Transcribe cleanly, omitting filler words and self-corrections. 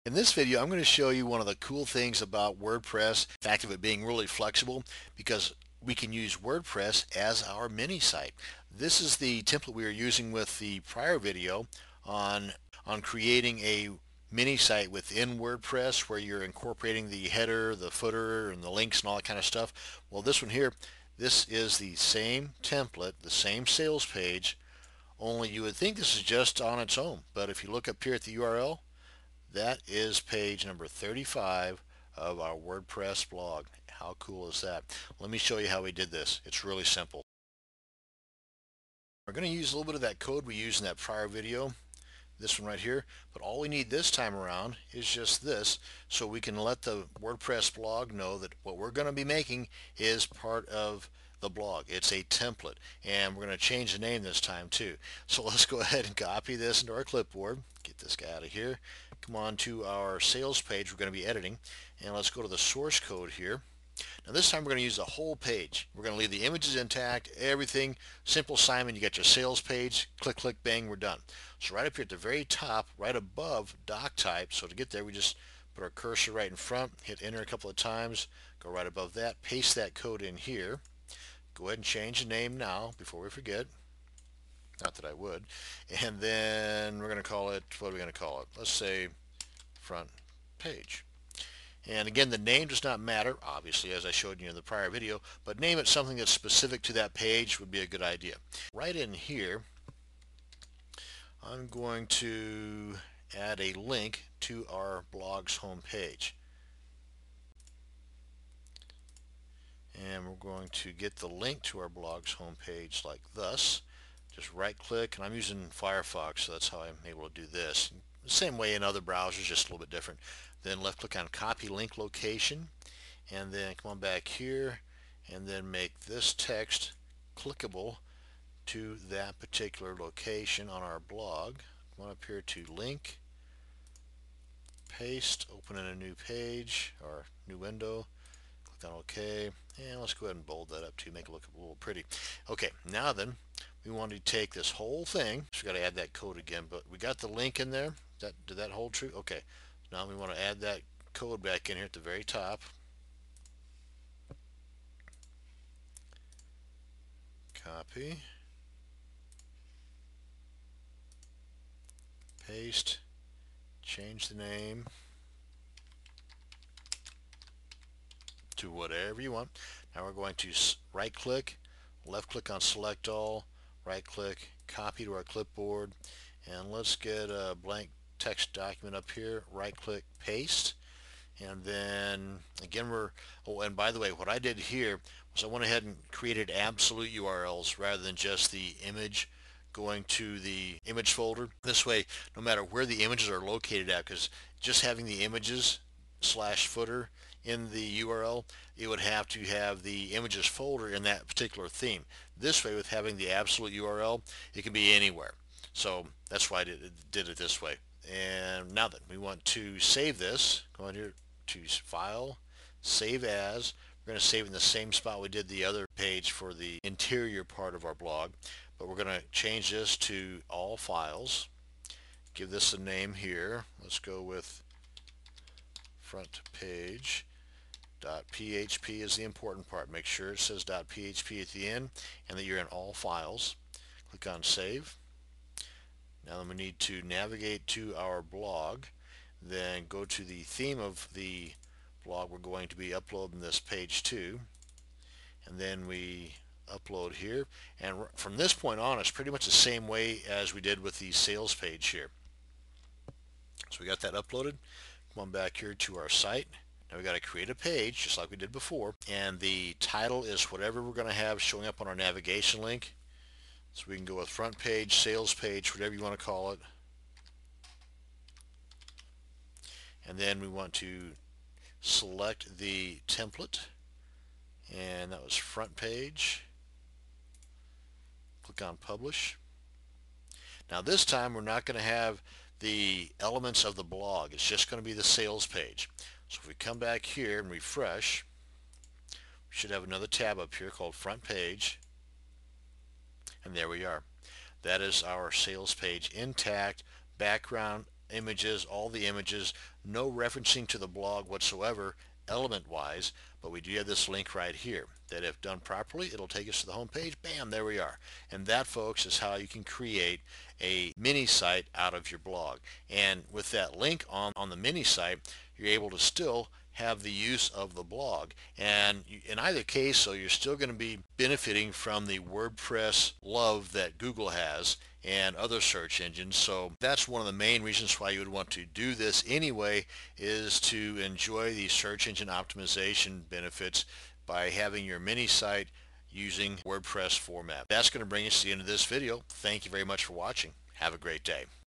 In this video, I'm going to show you one of the cool things about WordPress, the fact of it being really flexible, because we can use WordPress as our mini site. This is the template we were using with the prior video on, on creating a mini site within WordPress where you're incorporating the header, the footer, and the links and all that kind of stuff. Well, this one here, this is the same template, the same sales page, only you would think this is just on its own. But if you look up here at the URL, that is page number 35 of our WordPress blog. How cool is that? Let me show you how we did this. It's really simple. We're going to use a little bit of that code we used in that prior video, this one right here, but all we need this time around is just this, so we can let the WordPress blog know that what we're going to be making is part of the blog. It's a template, and we're going to change the name this time too. So let's go ahead and copy this into our clipboard. Get this guy out of here. Come on to our sales page we're going to be editing, and let's go to the source code here. Now this time we're going to use the whole page. We're going to leave the images intact, everything. Simple Simon, you got your sales page. Click, click, bang, we're done. So right up here at the very top, right above doc type, so to get there we just put our cursor right in front, hit enter a couple of times, go right above that, paste that code in here. Go ahead and change the name now before we forget. Not that I would. And then we're going to call it, what are we going to call it? Let's say front page. And again, the name does not matter, obviously, as I showed you in the prior video, but name it something that's specific to that page would be a good idea. Right in here, I'm going to add a link to our blog's home page. And we're going to get the link to our blog's home page like this. Just right click, and I'm using Firefox, so that's how I'm able to do this. The same way in other browsers, just a little bit different. Then left click on copy link location, and then come on back here and then make this text clickable to that particular location on our blog. Come on up here to link, paste, open in a new page or new window, click on OK, and let's go ahead and bold that up to make it look a little pretty. Okay, now then we want to take this whole thing, so we got to add that code again, but we got the link in there. Did that hold true? Okay, now we want to add that code back in here at the very top. Copy, paste, change the name to whatever you want. Now we're going to right click, left click on select all, right click, copy to our clipboard, and let's get a blank text document up here, right click, paste. And then again and by the way, what I did here was I went ahead and created absolute URLs rather than just the image going to the image folder. This way, no matter where the images are located at, because just having the images slash footer in the URL, it would have to have the images folder in that particular theme. This way, with having the absolute URL, it can be anywhere. So that's why I did it this way. And now then, we want to save this. Go on here to File, Save As. We're going to save in the same spot we did the other page for the interior part of our blog, but we're going to change this to All Files. Give this a name here. Let's go with front page. .php is the important part. Make sure it says .php at the end and that you're in all files. Click on Save. Now then we need to navigate to our blog, then go to the theme of the blog we're going to be uploading this page to, and then we upload here, and from this point on it's pretty much the same way as we did with the sales page here. So we got that uploaded. Come on back here to our site. Now we got to create a page just like we did before, and the title is whatever we're going to have showing up on our navigation link. So we can go with front page, sales page, whatever you want to call it. And then we want to select the template, and that was front page. Click on Publish. Now this time we're not going to have the elements of the blog. It's just going to be the sales page. So if we come back here and refresh, we should have another tab up here called Front Page. And there we are. That is our sales page intact, background images, all the images, no referencing to the blog whatsoever, element-wise, but we do have this link right here that if done properly, it'll take us to the home page. Bam, there we are. And that, folks, is how you can create a mini site out of your blog. And with that link on the mini site, you're able to still have the use of the blog. And in either case, so you're still going to be benefiting from the WordPress love that Google has and other search engines. So that's one of the main reasons why you would want to do this anyway, is to enjoy the search engine optimization benefits by having your mini site using WordPress format. That's going to bring us to the end of this video. Thank you very much for watching. Have a great day.